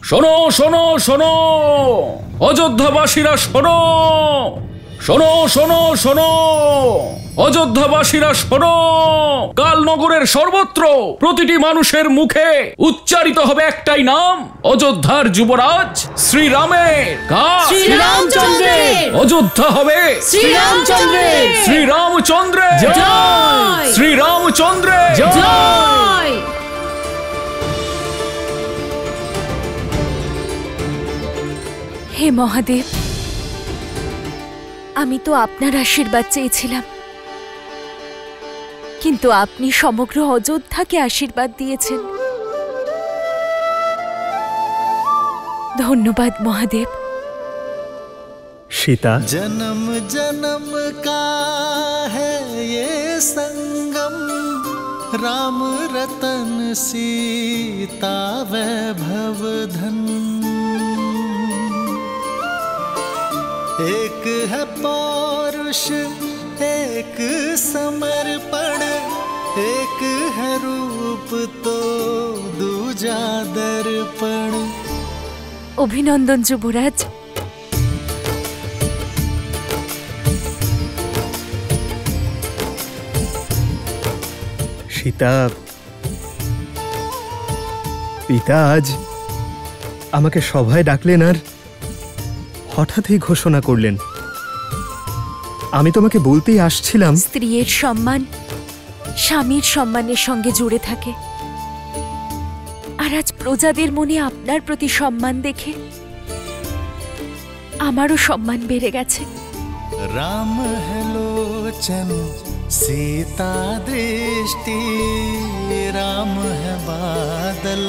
শোনো শোনো শোনো অযোধ্যাবাসীরা, শোনো শোনো শোনো শোনো অযোধ্যাবাসীরা, শোনো। কাল নগরের সর্বত্র প্রতিটি মানুষের মুখে উচ্চারিত হবে একটাই নাম, অযোধ্যার যুবরাজ শ্রীরামের। অযোধ্যা হবে শ্রীরামচন্দ্রের, শ্রীরামচন্দ্রের জয়, শ্রীরামচন্দ্রের জয়। হে মহাদেব, আমি তো আপনার আশীর্বাদ চেয়েছিলাম, কিন্তু আপনি সমগ্র অযোধ্যাকে আশীর্বাদ দিয়েছেন। ধন্যবাদ মহাদেব। सीता, जन्म जन्म का है ये संगम, राम रतन सीता वैभव धन। एक है पौरुष एक समर्पण, एक है रूप तो दूजा दर्पण। অভিনন্দন যুবরাজ। सीता, পিতা আজ আমাকে সভায় ডাকলেন আর হঠাৎই ঘোষণা করলেন। আমি তোমাকে বলতেই আসছিলাম, স্ত্রীর সম্মান স্বামীর সম্মানের সঙ্গে জুড়ে থাকে, আর আজ প্রজাদের মনে আপনার প্রতি সম্মান দেখে আমারও সম্মান বেড়ে গেছে। राम है लोचन सीता दृष्टि, राम है बादल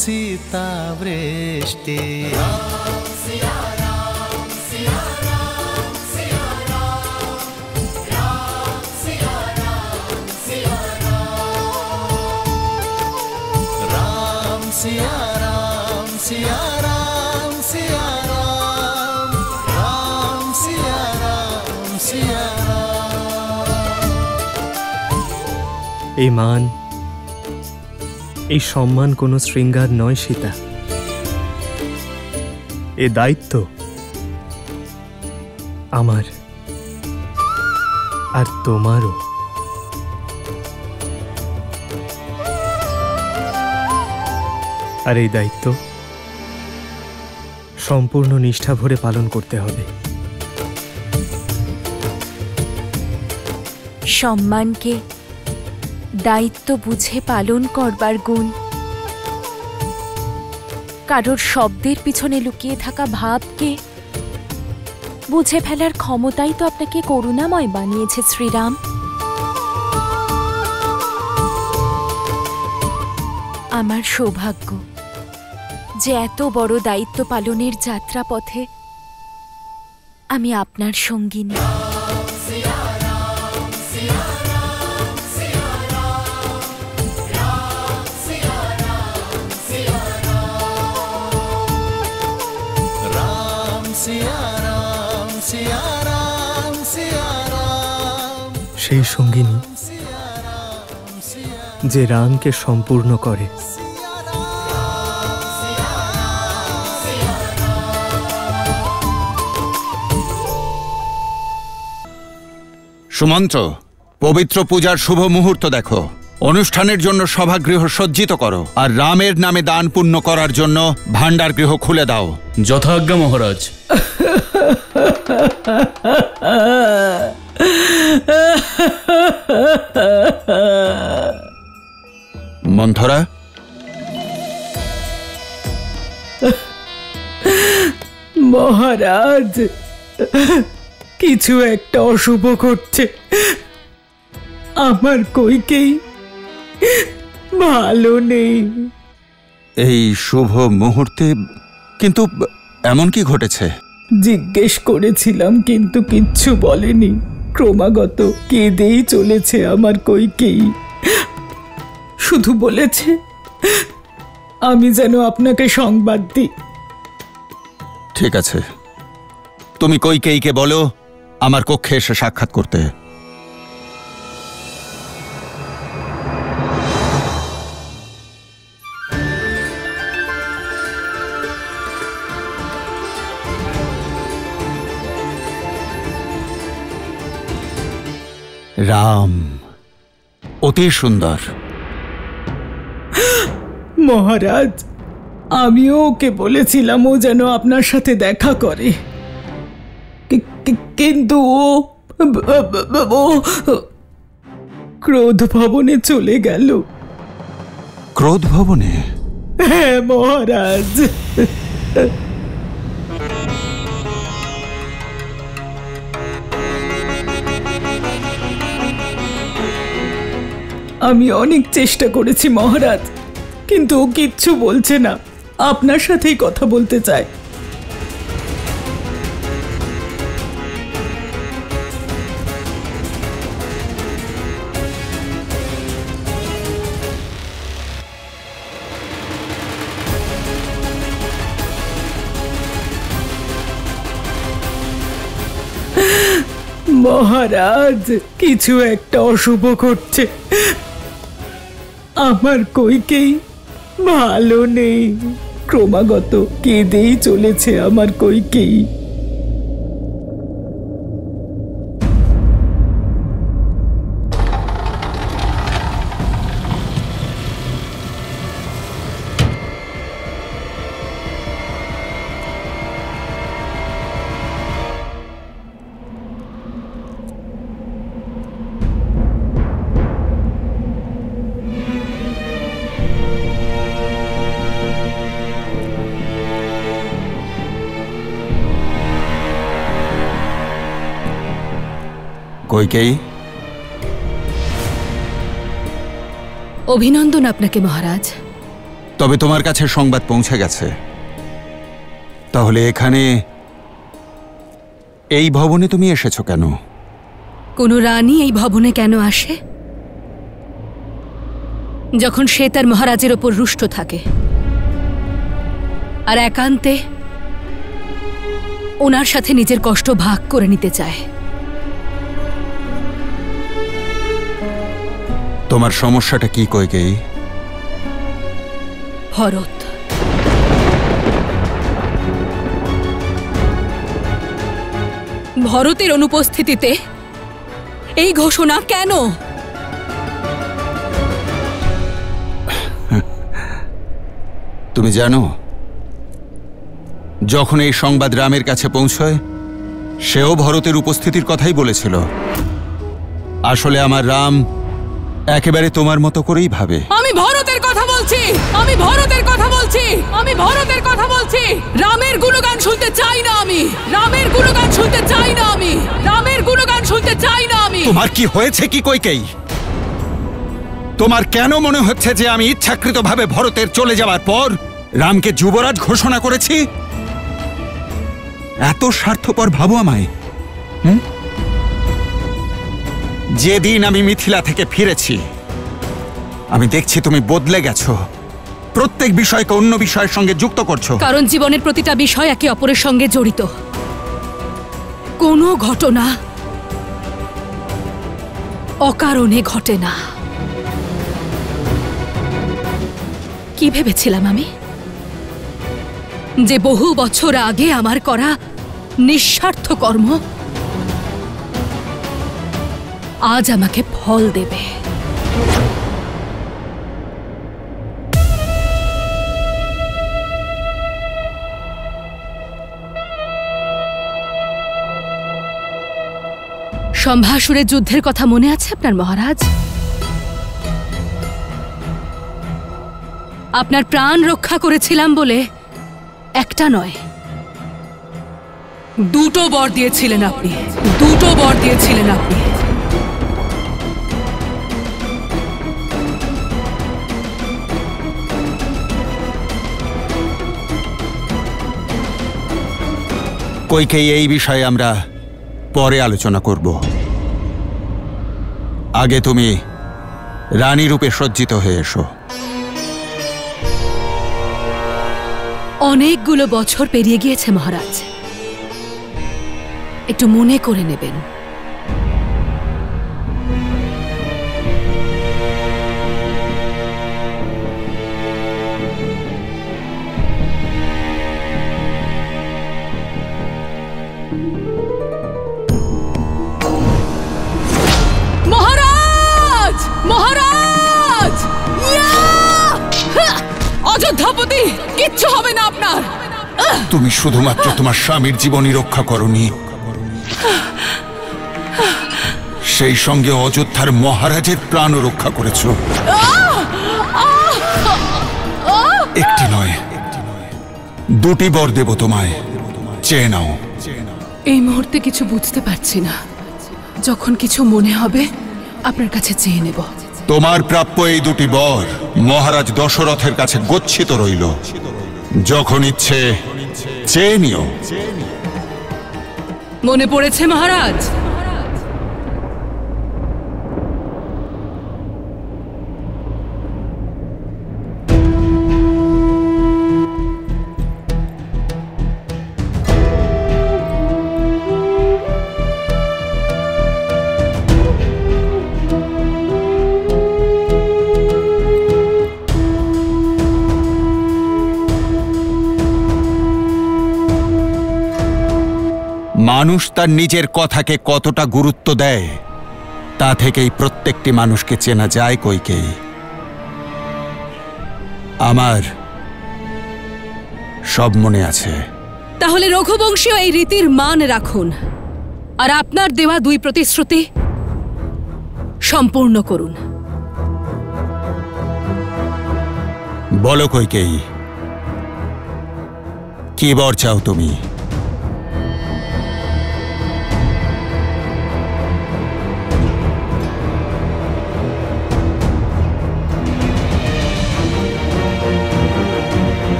सीता वृष्टि। राम सिया राम सिया राम सिया राम, राम सिया राम सिया राम, राम सिया राम सिया राम सिया राम, राम सिया राम सिया राम। এই মান এই সম্মান কোনো শৃঙ্গার নয় সীতা, এ দায়িত্ব আমার আর তোমারও। আর এই দায়িত্ব সম্পূর্ণ নিষ্ঠা ভরে পালন করতে হবে। সম্মানকে দায়িত্ব বুঝে পালন করবার গুণ, কারোর শব্দের পিছনে লুকিয়ে থাকা ভাবকে বুঝে ফেলার ক্ষমতাই তো আপনাকে করুণাময় বানিয়েছে শ্রীরাম। আমার সৌভাগ্য যে এত বড় দায়িত্ব পালনের যাত্রাপথে আমি আপনার সঙ্গিনী। সেই সঙ্গিনী যে রামকে সম্পূর্ণ করে। সুমন্ত্র, পবিত্র পূজার শুভ মুহূর্ত দেখো, অনুষ্ঠানের জন্য সভাগৃহ সজ্জিত করো, আর রামের নামে দান পুণ্য করার জন্য ভাণ্ডার গৃহ খুলে দাও। যথাজ্ঞা মহারাজ। মন্থরা, মহারাজ, কিছু একটা অশুভ ঘটছে। আমার কইকেই ভালো নেই। এই শুভ মুহূর্তে কিন্তু এমন কি ঘটেছে? জিজ্ঞেস করেছিলাম কিন্তু কিচ্ছু বলেনি। ক্রমাগত কেঁদেই চলেছে আমার কইকেই। শুধু বলেছে আমি যেন আপনাকে সংবাদ দিই। ঠিক আছে, তুমি কইকেয়ীকে বলো আমার কক্ষে এসে সাক্ষাৎ করতে। রাম অতি সুন্দর। মহারাজ, আমিও ওকে বলেছিলাম ও যেন আপনার সাথে দেখা করে, কিন্তু ও ক্রোধ ভবনে চলে গেল। ক্রোধ ভবনে? হ্যাঁ মহারাজ। আমি অনেক চেষ্টা করেছি মহারাজ, কিন্তু ও কিচ্ছু বলছে না, আপনার সাথেই কথা বলতে চায়। মহারাজ, কিছু একটা অশুভ ঘটছে। আমার কইকেই ভালো নেই, ক্রমাগত কেঁদেই চলেছে আমার কইকেই। কইকেয়ী, অভিনন্দন আপনাকে মহারাজ। তবে তোমার কাছে সংবাদ পৌঁছে গেছে। তাহলে এখানে এই ভবনে তুমি এসেছো কেন? কোন রানী এই ভবনে কেন আসে? যখন সে তার মহারাজের ওপর রুষ্ট থাকে আর একান্তে ওনার সাথে নিজের কষ্ট ভাগ করে নিতে চায়। তোমার সমস্যাটা কি কইকেয়ী? ভরত। ভরতের অনুপস্থিতিতে এই ঘোষণা কেন? তুমি জানো, যখন এই সংবাদ রামের কাছে পৌঁছয়, সেও ভরতের উপস্থিতির কথাই বলেছিল। আসলে আমার রাম একেবারে তোমার মতো করেই ভাবে। আমি ভরতের কথা বলছি, আমি ভরতের কথা বলছি, আমি ভরতের কথা বলছি। রামের গুণগান শুনতে চাই না আমি, রামের গুণগান শুনতে চাই না আমি, রামের গুণগান শুনতে চাই না আমি। তোমার কি হয়েছে কি কইকেয়ী? তোমার কেন মনে হচ্ছে যে আমি ইচ্ছাকৃতভাবে ভরতের চলে যাওয়ার পর রামকে যুবরাজ ঘোষণা করেছি? এত স্বার্থপর ভাবো আমায়? যেদিন আমি মিথিলা থেকে ফিরেছি, আমি দেখছি তুমি বদলে গেছো। প্রত্যেক বিষয়কে অন্য বিষয়ের সঙ্গে যুক্ত করছো। কারণ জীবনের প্রতিটা বিষয় একে অপরের সঙ্গে জড়িত। কোনো ঘটনা অকারণে ঘটে না। কি ভেবেছিলাম আমি? যে বহু বছর আগে আমার করা নিঃস্বার্থ কর্ম আজ আমাকে ফল দেবে। সম্ভাসুরের যুদ্ধের কথা মনে আছে আপনার মহারাজ? আপনার প্রাণ রক্ষা করেছিলাম বলে একটা নয়, দুটো বর দিয়েছিলেন আপনি, দুটো বর দিয়েছিলেন আপনি। কইকেয়ী, এই বিষয়ে আমরা পরে আলোচনা করব। আগে তুমি রানী রূপে সজ্জিত হয়ে এসো। অনেকগুলো বছর পেরিয়ে গিয়েছে মহারাজ, একটু মনে করে নেবেন। কিচ্ছু হবে না আপনার। তুমি শুধুমাত্র তোমার স্বামীর জীবনই রক্ষা করনি, সেই সঙ্গে অযোধ্যার মহারাজের প্রাণও রক্ষা করেছো। একটি নয়, দুটি বর দেব তোমায়, চেয়ে নাও। এই মুহূর্তে কিছু বুঝতে পারছি না, যখন কিছু মনে হবে আপনার কাছে চেয়ে নেব। তোমার প্রাপ্য এই দুটি বর মহারাজ দশরথের কাছে গচ্ছিত রইল, যখন ইচ্ছে চেয়ে নিও। মনে পড়েছে মহারাজ? মানুষ তার নিজের কথাকে কতটা গুরুত্ব দেয় তা থেকেই প্রত্যেকটি মানুষকে চেনা যায় কইকেয়ী। আমার সব মনে আছে। তাহলে রঘুবংশীয় এই রীতির মান রাখুন, আর আপনার দেওয়া দুই প্রতিশ্রুতি সম্পূর্ণ করুন। বলো কইকেয়ী, কি বর চাও তুমি?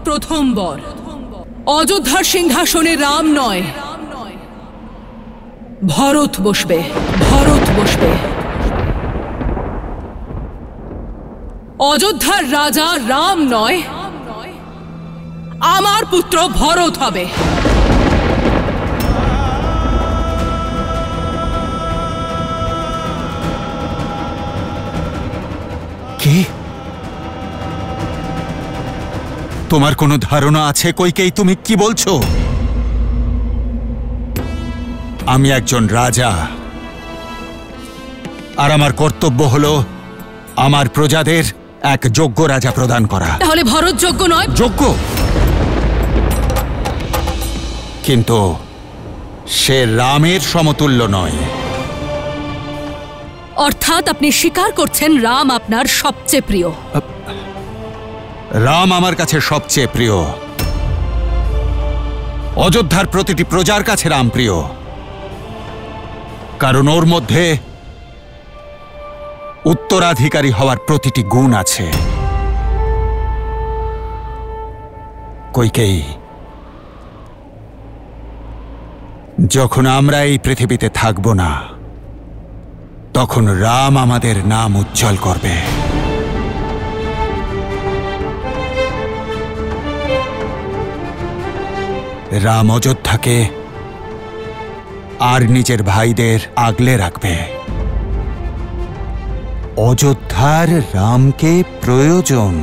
প্রথম বর অযোধ্যার সিংহাসনে রাম নয়, ভরত বসবে। অযোধ্যার রাজা রাম নয়, আমার পুত্র ভরত হবে। কি? তোমার কোনো ধারণা আছে কইকেয়ী তুমি কি বলছো? আমি একজন রাজা, আর আমার কর্তব্য হলো আমার প্রজাদের এক যোগ্য রাজা প্রদান করা। তাহলে ভরত যোগ্য নয়? যোগ্য, কিন্তু সে রামের সমতুল্য নয়। অর্থাৎ আপনি স্বীকার করছেন রাম আপনার সবচেয়ে প্রিয়? রাম আমার কাছে সবচেয়ে প্রিয়। অযোধ্যার প্রতিটি প্রজার কাছে রাম প্রিয়, কারণ ওর মধ্যে উত্তরাধিকারী হওয়ার প্রতিটি গুণ আছে। কইকেয়ী, যখন আমরা এই পৃথিবীতে থাকব না, তখন রাম আমাদের নাম উজ্জ্বল করবে। রাম অযোধ্যাকে আর নিজের ভাইদের আগলে রাখবে। অযোধ্যার রামকে প্রয়োজন,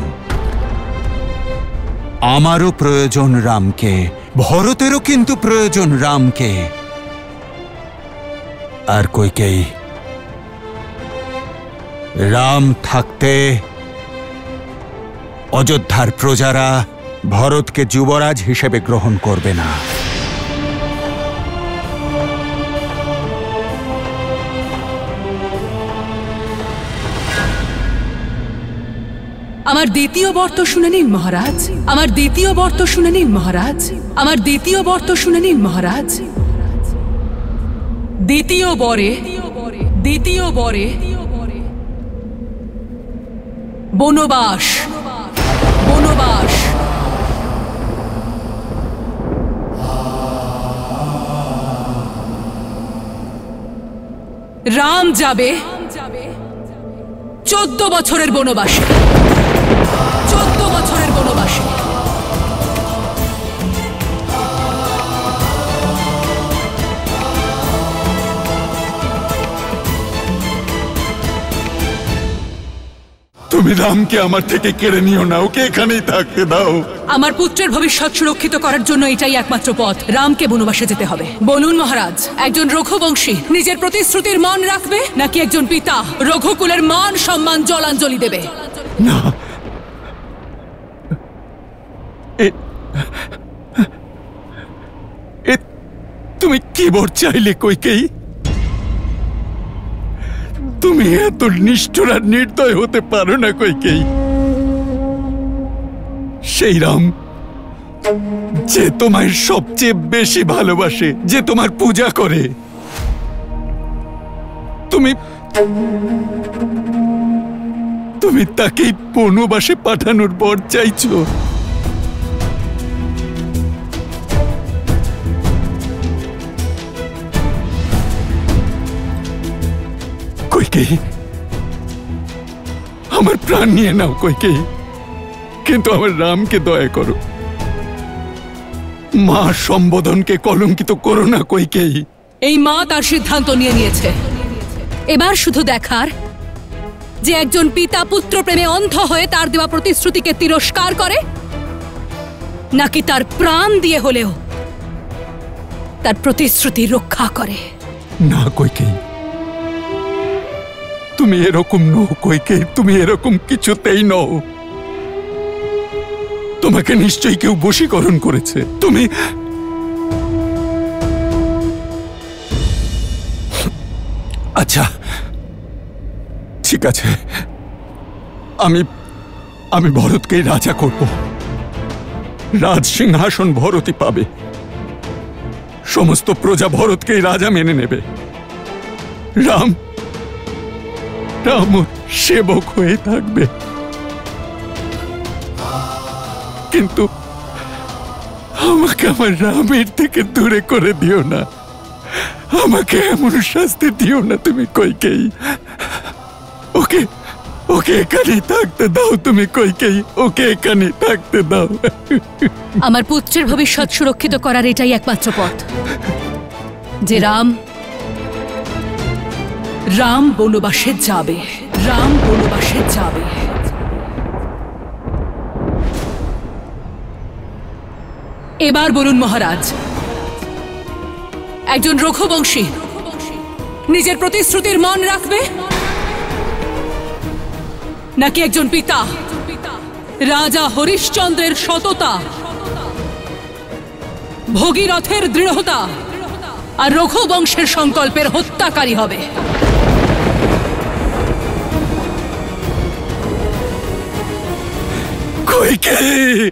আমারও প্রয়োজন রামকে, ভরতেরও কিন্তু প্রয়োজন রামকে। আর কইকেয়ী, রাম থাকতে অযোধ্যার প্রজারা ভরতকে যুবরাজ হিসেবে গ্রহণ করবে না। আমার দ্বিতীয় বর্ত শুনে নিন মহারাজ, আমার দ্বিতীয় বর্ত শুনে নিন মহারাজ, আমার দ্বিতীয় বর্ত শুনে নিন মহারাজ। দ্বিতীয় বরে বনবাস। রাম যাবে 14 বছরের বনবাসে। 14 বছরের বনবাসে। তুমি রামকে আমার থেকে কেড়ে নিও না, ওকে এখানেই থাকতে দাও। আমার পুত্রের ভবিষ্যৎ সুরক্ষিত করার জন্য এটাই একমাত্র পথ। রামকে বনবাসে যেতে হবে। বলুন মহারাজ, একজন রঘুবংশী নিজের প্রতিশ্রুতির মান রাখবে, নাকি একজন পিতা রঘুকুলের মান সম্মান জলাঞ্জলি দেবে? না, তুমি কি বর চাইলে কইকেয়ী? তুমি এত নিষ্ঠুর আর নির্দয় হতে পারো না কইকেয়ী। সেই রাম যে তোমায় সবচেয়ে বেশি ভালোবাসে, যে তোমার পূজা করে, তুমি তাকেই বনবাসে পাঠানোর বর চাইছো? কইকেয়ী, আমার প্রাণ নিয়ে নাও কইকেয়ী, কিন্তু আমার রামকে দয়া করো। মা সম্বোধনকে কলঙ্কিত করো না কইকেয়ী। এই মা তার সিদ্ধান্ত নিয়ে নিয়েছে। এবার শুধু দেখার যে একজন পিতা পুত্র প্রেমে অন্ধ হয়ে তার দেওয়া প্রতিশ্রুতিকে তিরস্কার করে, নাকি তার প্রাণ দিয়ে হলেও তার প্রতিশ্রুতি রক্ষা করে। না কইকেয়ী, তুমি এরকম নও কইকেয়ী, তুমি এরকম কিছুতেই নও। তোমাকে নিশ্চয়ই কেউ বশীকরণ করেছে। তুমি আচ্ছা ঠিক আছে, আমি ভরতকেই রাজা করব। রাজ সিংহাসন ভরতই পাবে। সমস্ত প্রজা ভরতকেই রাজা মেনে নেবে। রাম সেবক হয়ে থাকবে। কিন্তু আমাকে আমার রামের থেকে দূরে করে দিও না। আমাকে এমন শাস্তি দিও না তুমি কইকেয়ী। ওকে এখানেই থাকতে দাও তুমি কইকেয়ী, ওকে এখানেই থাকতে দাও। আমার পুত্রের ভবিষ্যৎ সুরক্ষিত করার এটাই একমাত্র পথ, যে রাম বনবাসে যাবে। রাম বনবাসে যাবে। এবার বলুন মহারাজ, একজন রঘুবংশী নিজের প্রতিশ্রুতির মান রাখবে, নাকি একজন পিতা রাজা হরিশ্চন্দ্রের সততা, ভগীরথের দৃঢ়তা আর রঘুবংশের সংকল্পের হত্যাকারী হবে? কইকেয়ী,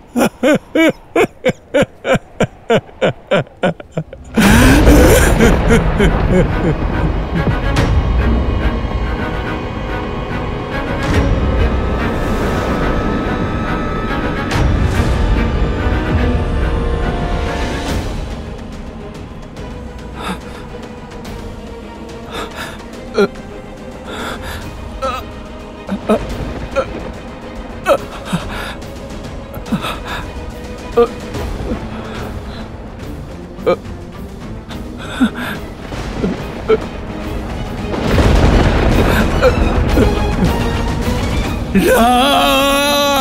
রাম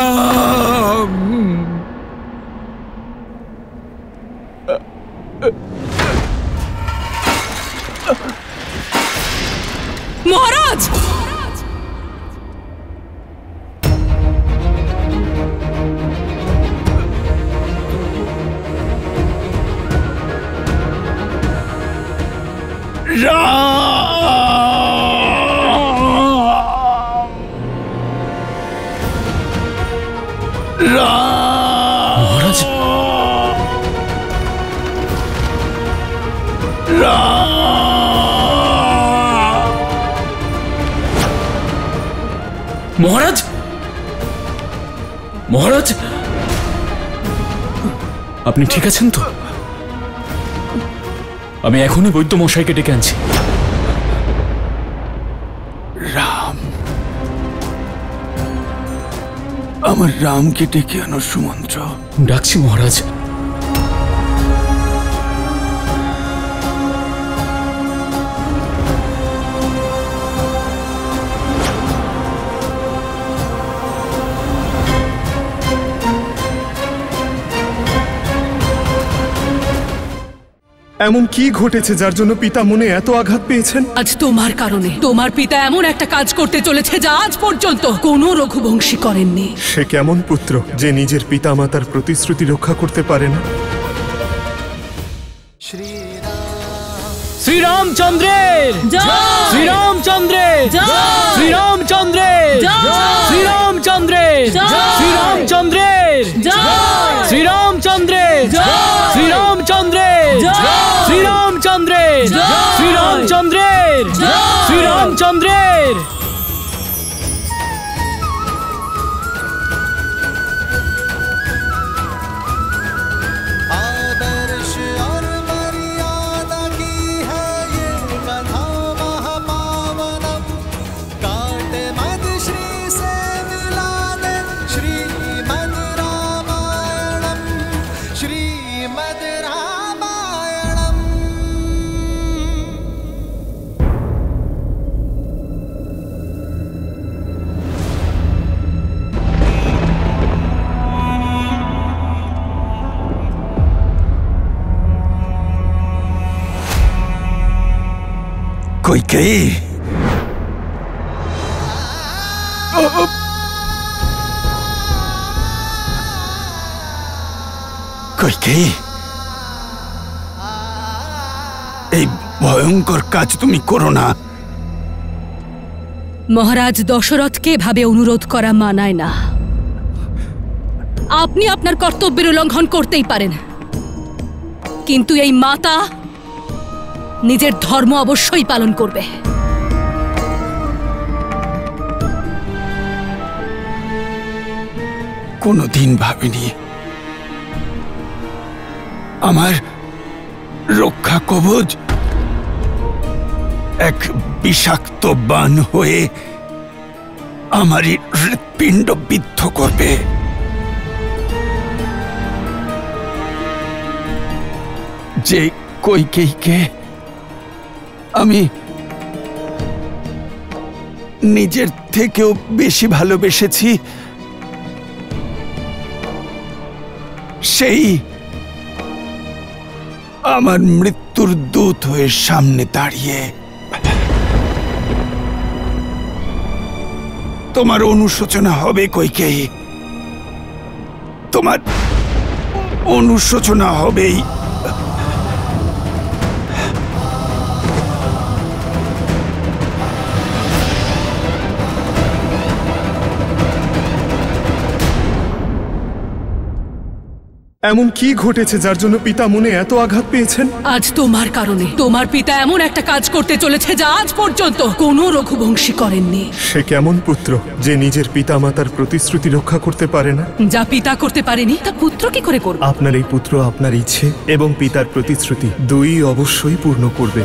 মহারাজ, মহারাজ, মহারাজ, মহারাজ, আপনি ঠিক আছেন তো? আমি এখনই বৈদ্য মশাইকে ডেকে আনছি। রাম, আমার রামকে ডেকে আনো সুমন্ত্র। ডাকছি মহারাজ। এমন কি ঘটেছে যার জন্য পিতা মনে এত আঘাত পেয়েছেন? আজ তোমার কারণে তোমার পিতা এমন একটা কাজ করতে চলেছে যা আজ পর্যন্ত কোনো রঘুবংশী করেননি। সে কেমন পুত্র যে নিজের পিতা মাতার প্রতিশ্রুতি রক্ষা করতে পারে না? শ্রীরামচন্দ্রের জয়! শ্রীরামচন্দ্রের জয়! শ্রীরামচন্দ্রের জয়! শ্রীরামচন্দ্রের জয়! শ্রীরামচন্দ্রের জয়! শ্রীরামচন্দ্রের জয়! শ্রীরামচন্দ্রের জয়! শ্রীরামচন্দ্রের জয়! শ্রীরামচন্দ্রের জয়! শ্রীরামচন্দ্রের आदर्श और मर्यादा की है ये कथा महापावनम काटे मद श्री से मिला दे श्रीमद् रामायणम श्रीमद् रामायणम। কৈকেয়ী, কৈকেয়ী, এই ভয়ঙ্কর কাজ তুমি করো না। মহারাজ দশরথকে এভাবে অনুরোধ করা মানায় না। আপনি আপনার কর্তব্যের উল্লঙ্ঘন করতেই পারেন, কিন্তু এই মাতা নিজের ধর্ম অবশ্যই পালন করবে। কোনোদিন ভাবিনি আমার রক্ষা কবচ এক বিষাক্ত বাণ হয়ে আমারই হৃৎপিণ্ড বিদ্ধ করবে। যে কৈকেয়ীকে আমি নিজের থেকেও বেশি ভালোবেসেছি, সেই আমার মৃত্যুর দূত হয়ে সামনে দাঁড়িয়ে তোমার অনুশোচনা হবে কৈকেয়ী, তোমার অনুশোচনা হবেই। এমন কি ঘটেছে যার জন্য পিতা মনে এত আঘাত পেয়েছেন? আজ তোমার কারণে তোমার পিতা এমন একটা কাজ করতে চলেছে যা আজ পর্যন্ত কোনো রঘুবংশী করেননি। সে কেমন পুত্র যে নিজের পিতা মাতার প্রতিশ্রুতি রক্ষা করতে পারে না? যা পিতা করতে পারেনি তা পুত্র কি করে করবে? আপনার এই পুত্র আপনার ইচ্ছে এবং পিতার প্রতিশ্রুতি দুই অবশ্যই পূর্ণ করবে।